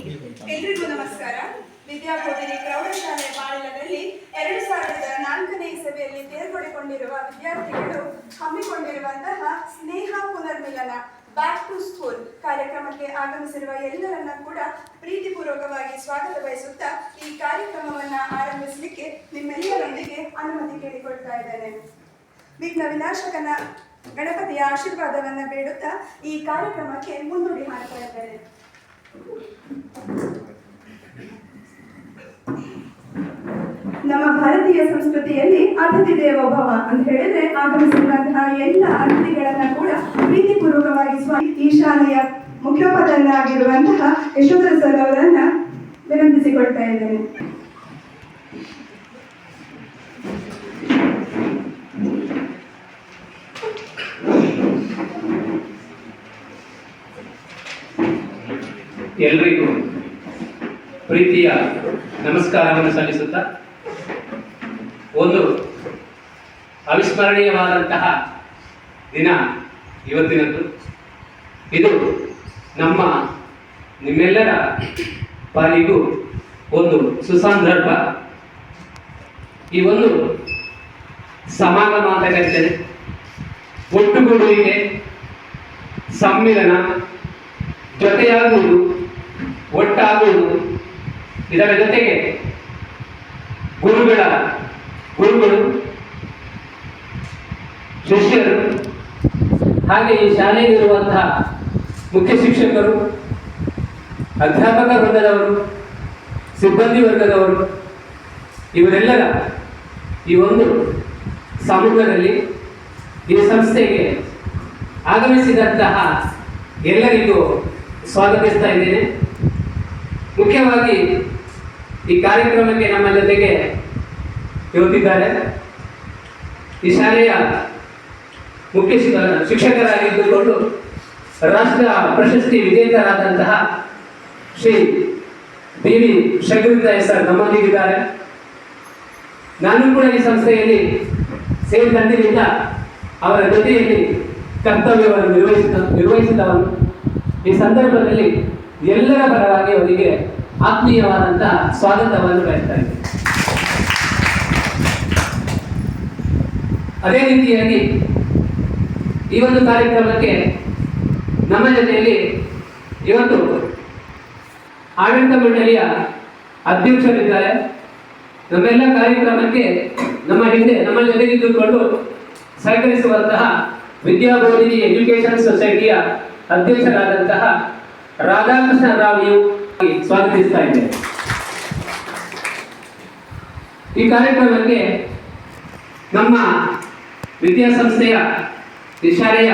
ಎಲ್ರಿಗೂ ನಮಸ್ಕಾರ. ವಿದ್ಯಾಬೋಧಿನಿ ಪ್ರೌಢಶಾಲೆ ಬಾಳಿಲದಲ್ಲಿ 2004ನೇ ಇಸವಿಯಲ್ಲಿ ತೇರ್ಗಡೆಗೊಂಡಿರುವ ವಿದ್ಯಾರ್ಥಿಗಳು ಹಮ್ಮಿಕೊಂಡಿರುವಂತಹ ಸ್ನೇಹ ಪುನರ್ಮಿಲನ ಬ್ಯಾಕ್ ಟು ಸ್ಕೂಲ್ ಕಾರ್ಯಕ್ರಮಕ್ಕೆ ಆಗಮಿಸಿರುವ ಎಲ್ಲರನ್ನ ಕೂಡ ಪ್ರೀತಿಪೂರ್ವಕವಾಗಿ ಸ್ವಾಗತ ಬಯಸುತ್ತಾ ಈ ಕಾರ್ಯಕ್ರಮವನ್ನ ಆರಂಭಿಸಲಿಕ್ಕೆ ನಿಮ್ಮೆಲ್ಲರೊಂದಿಗೆ ಅನುಮತಿ ಕೇಳಿಕೊಳ್ತಾ ಇದ್ದೇನೆ. ವಿಘ್ನ ವಿನಾಶಕನ ಗಣಪತಿಯ ಆಶೀರ್ವಾದವನ್ನ ಬೇಡುತ್ತಾ ಈ ಕಾರ್ಯಕ್ರಮಕ್ಕೆ ಮುನ್ನುಡಿ ಮಾಡ್ತಾ ಇದ್ದೇನೆ. ನಮ್ಮ ಭಾರತೀಯ ಸಂಸ್ಕೃತಿಯಲ್ಲಿ ಅತಿಥಿ ದೇವೋ ಭವ ಅಂತ ಹೇಳಿದ್ರೆ ಆಗಮಿಸಿರುವಂತಹ ಎಲ್ಲ ಅತಿಥಿಗಳನ್ನ ಕೂಡ ಪ್ರೀತಿಪೂರ್ವಕವಾಗಿ ಈ ಶಾಲೆಯ ಮುಖ್ಯೋಪಾಧ್ಯಾಯರಾಗಿರುವಂತಹ ಯಶೋಧರ ಸರ್ ಅವರನ್ನ ವಿನಂತಿಸಿಕೊಳ್ತಾ ಇದ್ದೇನೆ. ಎಲ್ರಿಗೂ ಪ್ರೀತಿಯ ನಮಸ್ಕಾರವನ್ನು ಸಲ್ಲಿಸುತ್ತಾ ಒಂದು ಅವಿಸ್ಮರಣೀಯವಾದಂತಹ ದಿನ ಇವತ್ತಿನದ್ದು. ಇದು ನಿಮ್ಮೆಲ್ಲರ ಪಾಲಿಗೂ ಒಂದು ಸುಸಂದರ್ಭ. ಈ ಒಂದು ಸಮಾಗಮ ಅಂತ ಕರೀತೇನೆ. ಒಟ್ಟುಗೂಡುವಿಕೆ, ಸಮ್ಮಿಲನ, ಜೊತೆಯಾಗುವುದು, ಒಟ್ಟಾಗುವುದು, ಇದರ ಜೊತೆಗೆ ಗುರುಗಳು, ಶಿಷ್ಯರು, ಹಾಗೆ ಈ ಶಾಲೆಯಲ್ಲಿರುವಂತಹ ಮುಖ್ಯ ಶಿಕ್ಷಕರು, ಅಧ್ಯಾಪಕ ವರ್ಗದವರು, ಸಿಬ್ಬಂದಿ ವರ್ಗದವರು, ಇವರೆಲ್ಲರ ಈ ಒಂದು ಸಮ್ಮುಖದಲ್ಲಿ ಈ ಸಂಸ್ಥೆಗೆ ಆಗಮಿಸಿದಂತಹ ಎಲ್ಲರಿಗೂ ಸ್ವಾಗತಿಸ್ತಾ ಇದ್ದೇನೆ. ಮುಖ್ಯವಾಗಿ ಈ ಕಾರ್ಯಕ್ರಮಕ್ಕೆ ನಮ್ಮ ಜೊತೆಗೆ ಇವತ್ತಿದ್ದಾರೆ ಈ ಶಾಲೆಯ ಮುಖ್ಯ ಶಿಕ್ಷಕರಾಗಿದ್ದುಕೊಂಡು ರಾಷ್ಟ್ರ ಪ್ರಶಸ್ತಿ ವಿಜೇತರಾದಂತಹ ಶ್ರೀ ಡಿ.ವಿ. ಶಂಕರರಾಯ ಸರ್ ನಮ್ಮೊಂದಿಗಿದ್ದಾರೆ. ನಾನು ಕೂಡ ಈ ಸಂಸ್ಥೆಯಲ್ಲಿ ಸೇರಿದಂದಿನಿಂದ ಅವರ ಜೊತೆಯಲ್ಲಿ ಕರ್ತವ್ಯವನ್ನು ನಿರ್ವಹಿಸಿದವನು. ಈ ಸಂದರ್ಭದಲ್ಲಿ ಎಲ್ಲರ ಪರವಾಗಿ ಅವರಿಗೆ ಆತ್ಮೀಯವಾದಂತಹ ಸ್ವಾಗತವನ್ನು ಬಯಸ್ತಾ ಇದ್ದೇನೆ. ಅದೇ ರೀತಿಯಾಗಿ ಈ ಒಂದು ಕಾರ್ಯಕ್ರಮಕ್ಕೆ ನಮ್ಮ ಜೊತೆಯಲ್ಲಿ ಇವತ್ತು ಆಡಳಿತ ಮಂಡಳಿಯ ಅಧ್ಯಕ್ಷರಿದ್ದಾರೆ. ನಮ್ಮೆಲ್ಲ ಕಾರ್ಯಕ್ರಮಕ್ಕೆ ನಮ್ಮ ಜೊತೆಗಿದ್ದುಕೊಂಡು ಸಹಕರಿಸುವಂತಹ ವಿದ್ಯಾಬೋಧಿನಿ ಎಜುಕೇಶನ್ ಸೊಸೈಟಿಯ ಅಧ್ಯಕ್ಷರಾದಂತಹ ರಾಧಾಕೃಷ್ಣ ರಾವ್ ಸ್ವಾಗತಿಸ್ತಾ ಇದ್ದೇನೆ. ಈ ಕಾರ್ಯಕ್ರಮಕ್ಕೆ ನಮ್ಮ ವಿದ್ಯಾಸಂಸ್ಥೆಯ ಈ ಶಾಲೆಯ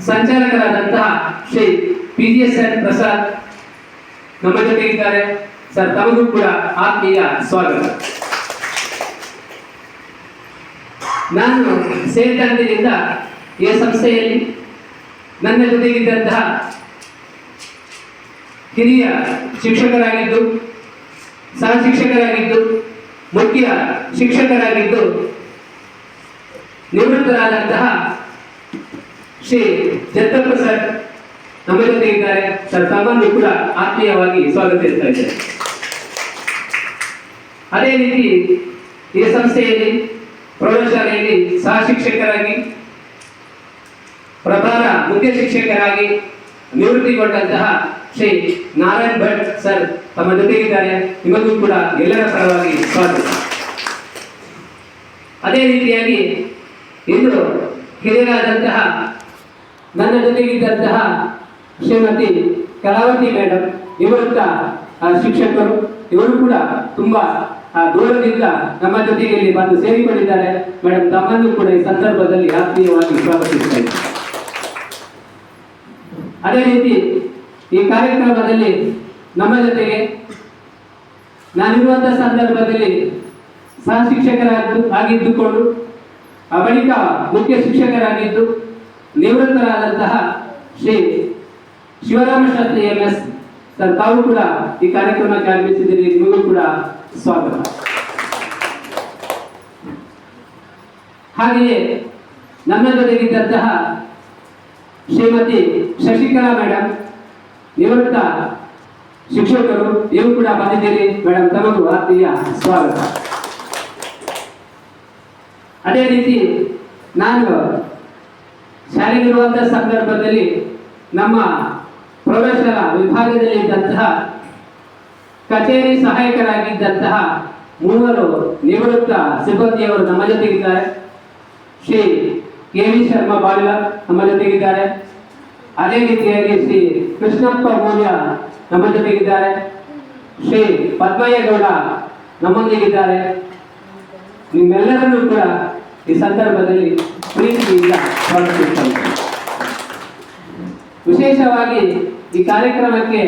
ಸಂಚಾಲಕರಾದಂತಹ ಶ್ರೀ PGSN ಪ್ರಸಾದ್ ನಮ್ಮ ಜೊತೆಗಿದ್ದಾರೆ. ಸರ್, ತಮಗೂ ಕೂಡ ಆತ್ಮೀಯ ಸ್ವಾಗತ. ನಾನು ಸೇರಿದಂದಿನಿಂದ ಈ ಸಂಸ್ಥೆಯಲ್ಲಿ ನನ್ನ ಜೊತೆಗಿದ್ದಂತಹ ಹಿರಿಯ ಶಿಕ್ಷಕರಾಗಿದ್ದು, ಸಹ ಶಿಕ್ಷಕರಾಗಿದ್ದು, ಮುಖ್ಯ ಶಿಕ್ಷಕರಾಗಿದ್ದು, ನಿವೃತ್ತರಾದಂತಹ ಶ್ರೀ ಜತ್ತಪ್ಪ ಸರ್ ನಮ್ಮ ಜೊತೆಗಿದ್ದಾರೆ. ಸರ್, ತಮ್ಮನ್ನು ಕೂಡ ಆತ್ಮೀಯವಾಗಿ ಸ್ವಾಗತಿಸ್ತಾ ಇದ್ದಾರೆ. ಅದೇ ರೀತಿ ಈ ಸಂಸ್ಥೆಯಲ್ಲಿ ಪ್ರೌಢಶಾಲೆಯಲ್ಲಿ ಸಹ ಶಿಕ್ಷಕರಾಗಿ, ಪ್ರಭಾರ ಮುಖ್ಯ ಶಿಕ್ಷಕರಾಗಿ ನಿವೃತ್ತಿಗೊಂಡಂತಹ ಶ್ರೀ ನಾರಾಯಣ್ ಭಟ್ ಸರ್ ತಮ್ಮ ಜೊತೆಗಿದ್ದಾರೆ. ನಿಮಗೂ ಕೂಡ ಎಲ್ಲರ ಪರವಾಗಿ ಸ್ವಾಗತ. ಅದೇ ರೀತಿಯಾಗಿ ಇಂದು ಹಿರಿಯರಾದಂತಹ ನನ್ನ ಜೊತೆಗಿದ್ದಂತಹ ಶ್ರೀಮತಿ ಕಲಾವತಿ ಮೇಡಮ್, ನಿವೃತ್ತ ಶಿಕ್ಷಕರು, ಇವರು ಕೂಡ ತುಂಬಾ ದೂರದಿಂದ ನಮ್ಮ ಜೊತೆಗೆ ಇಲ್ಲಿ ಬಂದು ಸೇರಿಕೊಂಡಿದ್ದಾರೆ. ಮೇಡಮ್, ತಮ್ಮನ್ನು ಕೂಡ ಈ ಸಂದರ್ಭದಲ್ಲಿ ಆತ್ಮೀಯವಾಗಿ ಸ್ವಾಗತಿಸ್ತಾ ಇದ್ದಾರೆ. ಅದೇ ರೀತಿ ಈ ಕಾರ್ಯಕ್ರಮದಲ್ಲಿ ನಮ್ಮ ಜೊತೆಗೆ ನಾನಿರುವಂತಹ ಸಂದರ್ಭದಲ್ಲಿ ಸಹ ಶಿಕ್ಷಕರಾಗಿದ್ದುಕೊಂಡು ಬಳಿಕ ಮುಖ್ಯ ಶಿಕ್ಷಕರಾಗಿದ್ದು ನಿವೃತ್ತರಾದಂತಹ ಶ್ರೀ ಶಿವರಾಮ ಶಾಸ್ತ್ರಿ MS ಸರ್, ತಾವು ಕೂಡ ಈ ಕಾರ್ಯಕ್ರಮಕ್ಕೆ ಆಗಮಿಸಿದ್ದೀರಿ. ನಿಮಗೂ ಕೂಡ ಸ್ವಾಗತ. ಹಾಗೆಯೇ ನಮ್ಮ ಜೊತೆಗಿದ್ದಂತಹ ಶ್ರೀಮತಿ ಶಶಿಕಲಾ ಮೇಡಮ್, ನಿವೃತ್ತ ಶಿಕ್ಷಕರು ನೀವು ಕೂಡ ಬಂದಿದ್ದೀರಿ ಮೇಡಮ್, ತಮಗೂ ಆತ್ಮೀಯ ಸ್ವಾಗತ. ಅದೇ ರೀತಿ ನಾನು ಶಾಲೆಗಿರುವಂತಹ ಸಂದರ್ಭದಲ್ಲಿ ನಮ್ಮ ಪ್ರೌಢಶಾಲಾ ವಿಭಾಗದಲ್ಲಿ ಇದ್ದಂತಹ ಕಚೇರಿ ಸಹಾಯಕರಾಗಿದ್ದಂತಹ 3 ನಿವೃತ್ತ ಸಿಬ್ಬಂದಿಯವರು ನಮ್ಮ ಜೊತೆಗಿದ್ದಾರೆ. ಶ್ರೀ ಕೆ ವಿ ಶರ್ಮಾ ಬಾಳಿಲ ನಮ್ಮ ಜೊತೆಗಿದ್ದಾರೆ. ಅದೇ ರೀತಿಯಾಗಿ ಶ್ರೀ ಕೃಷ್ಣಪ್ಪ ಮೌಲ್ಯ ನಮ್ಮ ಜೊತೆಗಿದ್ದಾರೆ. ಶ್ರೀ ಪದ್ಮಯ್ಯಗೌಡ ನಮ್ಮೊಂದಿಗಿದ್ದಾರೆ. ನಿಮ್ಮೆಲ್ಲರನ್ನೂ ಕೂಡ ಈ ಸಂದರ್ಭದಲ್ಲಿ ಪ್ರೀತಿಯಿಂದ ಸ್ವಾಗತಿಸುತ್ತೇನೆ. ವಿಶೇಷವಾಗಿ ಈ ಕಾರ್ಯಕ್ರಮಕ್ಕೆ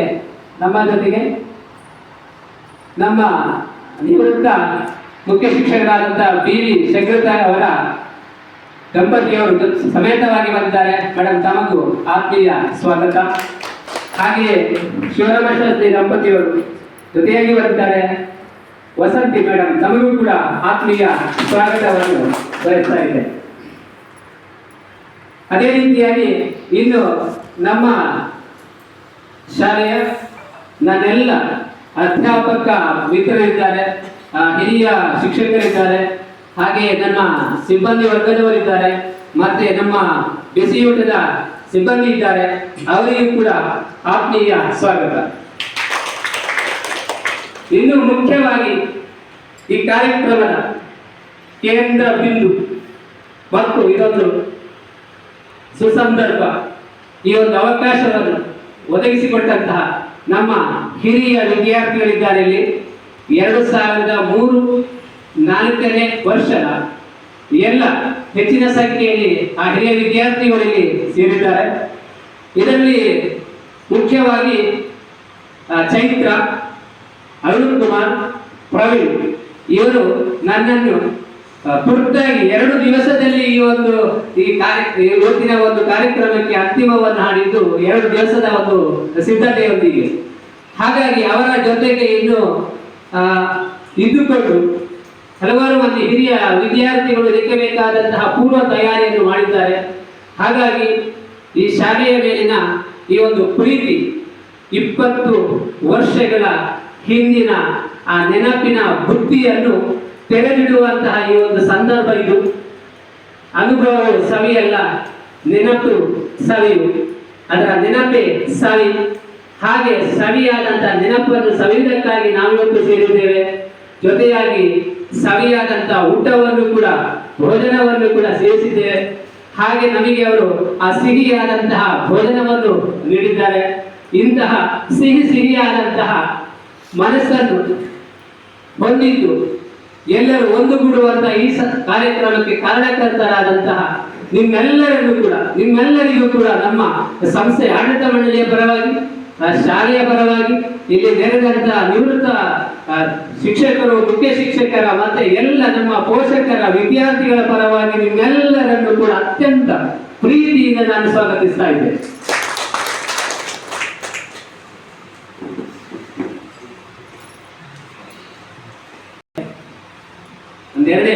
ನಮ್ಮ ಜೊತೆಗೆ ನಮ್ಮ ನಿವೃತ್ತ ಮುಖ್ಯ ಶಿಕ್ಷಕರಾದಂತಹ ಬಿ.ವಿ. ಶಂಕರಪ್ಪ ಅವರ ದಂಪತಿಯವರು ಸಮೇತವಾಗಿ ಬಂದಿದ್ದಾರೆ. ಮೇಡಮ್, ತಮಗೂ ಆತ್ಮೀಯ ಸ್ವಾಗತ. ಹಾಗೆಯೇ ಶಿವರಾಮಶಾಸ್ತ್ರಿ ದಂಪತಿಯವರು ಜೊತೆಯಾಗಿ ಬಂದಿದ್ದಾರೆ. ವಸಂತಿ ಮೇಡಮ್, ತಮಗೂ ಕೂಡ ಆತ್ಮೀಯ ಸ್ವಾಗತವನ್ನು ಬಯಸ್ತಾ ಇದೆ. ಅದೇ ರೀತಿಯಾಗಿ ಇನ್ನು ನಮ್ಮ ಶಾಲೆಯ ನನ್ನೆಲ್ಲ ಅಧ್ಯಾಪಕ ಮಿತ್ರರಿದ್ದಾರೆ, ಹಿರಿಯ ಶಿಕ್ಷಕರಿದ್ದಾರೆ, ಹಾಗೆಯೇ ನನ್ನ ಸಿಬ್ಬಂದಿ ವರ್ಗದವರಿದ್ದಾರೆ, ಮತ್ತೆ ನಮ್ಮ ಬಿಸಿಯೂಟದ ಸಿಬ್ಬಂದಿ ಇದ್ದಾರೆ. ಅವರಿಗೂ ಕೂಡ ಆತ್ಮೀಯ ಸ್ವಾಗತ. ಇನ್ನು ಮುಖ್ಯವಾಗಿ ಈ ಕಾರ್ಯಕ್ರಮದ ಕೇಂದ್ರ ಬಿಂದು ಮತ್ತು ಇದೊಂದು ಸುಸಂದರ್ಭ, ಈ ಒಂದು ಅವಕಾಶವನ್ನು ಒದಗಿಸಿಕೊಟ್ಟಂತಹ ನಮ್ಮ ಹಿರಿಯ ವಿದ್ಯಾರ್ಥಿಗಳಿದ್ದಾರೆ. ಇಲ್ಲಿ 2003-4ನೇ ವರ್ಷದ ಎಲ್ಲ ಹೆಚ್ಚಿನ ಸಂಖ್ಯೆಯಲ್ಲಿ ಆ ಹಿರಿಯ ವಿದ್ಯಾರ್ಥಿಗಳಲ್ಲಿ ಸೇರಿದ್ದಾರೆ. ಇದರಲ್ಲಿ ಮುಖ್ಯವಾಗಿ ಚೈತ್ರ, ಅರುಣ್ ಕುಮಾರ್, ಪ್ರವೀಣ್ ಇವರು ನನ್ನನ್ನು ತುರ್ತಾಗಿ 2 ದಿವಸದಲ್ಲಿ ಇವತ್ತಿನ ಒಂದು ಕಾರ್ಯಕ್ರಮಕ್ಕೆ ಅಂತಿಮವನ್ನು ಹಾಡಿದ್ದು 2 ದಿವಸದ ಒಂದು ಸಿದ್ಧತೆಯೊಂದಿಗೆ. ಹಾಗಾಗಿ ಅವರ ಜೊತೆಗೆ ಇನ್ನು ಇದ್ದುಕೊಂಡು ಹಲವಾರು ಮಂದಿ ಹಿರಿಯ ವಿದ್ಯಾರ್ಥಿಗಳು ಇದಕ್ಕೆ ಬೇಕಾದಂತಹ ಪೂರ್ವ ತಯಾರಿಯನ್ನು ಮಾಡಿದ್ದಾರೆ. ಹಾಗಾಗಿ ಈ ಶಾಲೆಯ ಮೇಲಿನ ಈ ಒಂದು ಪ್ರೀತಿ 20 ವರ್ಷಗಳ ಹಿಂದಿನ ಆ ನೆನಪಿನ ಬುತ್ತಿಯನ್ನು ತೆರೆದಿಡುವಂತಹ ಈ ಒಂದು ಸಂದರ್ಭ ಇದು. ಅನುಭವವು ಸವಿಯಲ್ಲ, ನೆನಪು ಸವಿಯು, ಅದರ ನೆನಪೇ ಸವಿ. ಹಾಗೆ ಸವಿಯಾದಂತಹ ನೆನಪನ್ನು ಸವಿಯುವುದಕ್ಕಾಗಿ ನಾವಿವತ್ತು ಸೇರಿದ್ದೇವೆ. ಜೊತೆಯಾಗಿ ಸವಿಯಾದಂತಹ ಊಟವನ್ನು ಕೂಡ, ಭೋಜನವನ್ನು ಕೂಡ ಸೇರಿಸಿದ್ದೇವೆ. ಹಾಗೆ ನಮಗೆ ಅವರು ಆ ಸಿಹಿಯಾದಂತಹ ಭೋಜನವನ್ನು ನೀಡಿದ್ದಾರೆ. ಇಂತಹ ಸಿಹಿಯಾದಂತಹ ಮನಸ್ಸನ್ನು ಹೊಂದಿದ್ದು ಎಲ್ಲರೂ ಒಂದುಗೂಡುವಂತಹ ಈ ಕಾರ್ಯಕ್ರಮಕ್ಕೆ ಕಾರಣಕರ್ತರಾದಂತಹ ನಿಮ್ಮೆಲ್ಲರಿಗೂ ಕೂಡ ನಮ್ಮ ಸಂಸ್ಥೆ ಆಡಳಿತ ಮಂಡಳಿಯ ಪರವಾಗಿ, ಶಾಲೆಯ ಪರವಾಗಿ, ಇಲ್ಲಿ ನೆರೆದಂತಹ ನಿವೃತ್ತ ಶಿಕ್ಷಕರು, ಮುಖ್ಯ ಶಿಕ್ಷಕರ ಮತ್ತೆ ಎಲ್ಲ ನಮ್ಮ ಪೋಷಕರ, ವಿದ್ಯಾರ್ಥಿಗಳ ಪರವಾಗಿ ನಿಮ್ಮೆಲ್ಲರನ್ನು ಕೂಡ ಅತ್ಯಂತ ಪ್ರೀತಿಯಿಂದ ನಾನು ಸ್ವಾಗತಿಸ್ತಾ ಇದ್ದೇನೆ. ಒಂದೆರಡೇ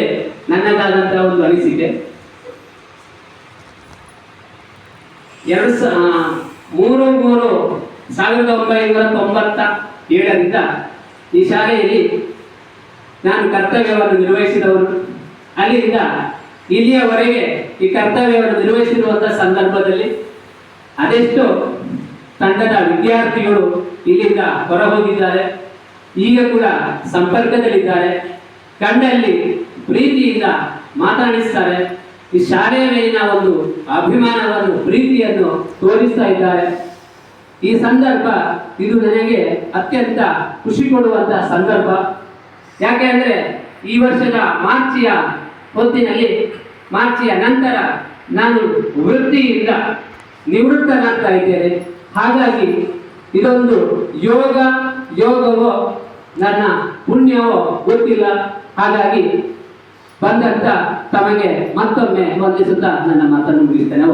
ನನ್ನದಾದಂತಹ ಒಂದು ಅನಿಸಿಕೆ. 1997ರಿಂದ ಈ ಶಾಲೆಯಲ್ಲಿ ನಾನು ಕರ್ತವ್ಯವನ್ನು ನಿರ್ವಹಿಸಿದವರು. ಅಲ್ಲಿಂದ ಇಲ್ಲಿಯವರೆಗೆ ಈ ಕರ್ತವ್ಯವನ್ನು ನಿರ್ವಹಿಸಿರುವಂತಹ ಸಂದರ್ಭದಲ್ಲಿ ಅದೆಷ್ಟೋ ತಂಡದ ವಿದ್ಯಾರ್ಥಿಗಳು ಇಲ್ಲಿಂದ ಹೊರಹೋಗಿದ್ದಾರೆ, ಈಗ ಕೂಡ ಸಂಪರ್ಕದಲ್ಲಿದ್ದಾರೆ. ಕಣ್ಣಲ್ಲಿ ಪ್ರೀತಿಯಿಂದ ಮಾತಾಡಿಸ್ತಾರೆ. ಈ ಶಾಲೆಯ ಮೇಲಿನ ಒಂದು ಅಭಿಮಾನವನ್ನು, ಪ್ರೀತಿಯನ್ನು ತೋರಿಸ್ತಾ ಇದ್ದಾರೆ. ಈ ಸಂದರ್ಭ ಇದು ನನಗೆ ಅತ್ಯಂತ ಖುಷಿ ಕೊಡುವಂತಹ ಸಂದರ್ಭ. ಯಾಕೆ ಅಂದರೆ ಈ ವರ್ಷದ ಮಾರ್ಚಿಯ ಹೊತ್ತಿನಲ್ಲಿ, ಮಾರ್ಚಿಯ ನಂತರ ನಾನು ವೃತ್ತಿಯಿಂದ ನಿವೃತ್ತನಾಗ್ತಾ ಇದ್ದೇನೆ. ಹಾಗಾಗಿ ಇದೊಂದು ಯೋಗವೋ ನನ್ನ ಪುಣ್ಯವೋ ಗೊತ್ತಿಲ್ಲ. ಹಾಗಾಗಿ ಬಂದಂತ ತಮಗೆ ಮತ್ತೊಮ್ಮೆ ವಂದಿಸುತ್ತಾ ನನ್ನ ಮಾತನ್ನು ಮುಗಿಸ್ತೇನೆ.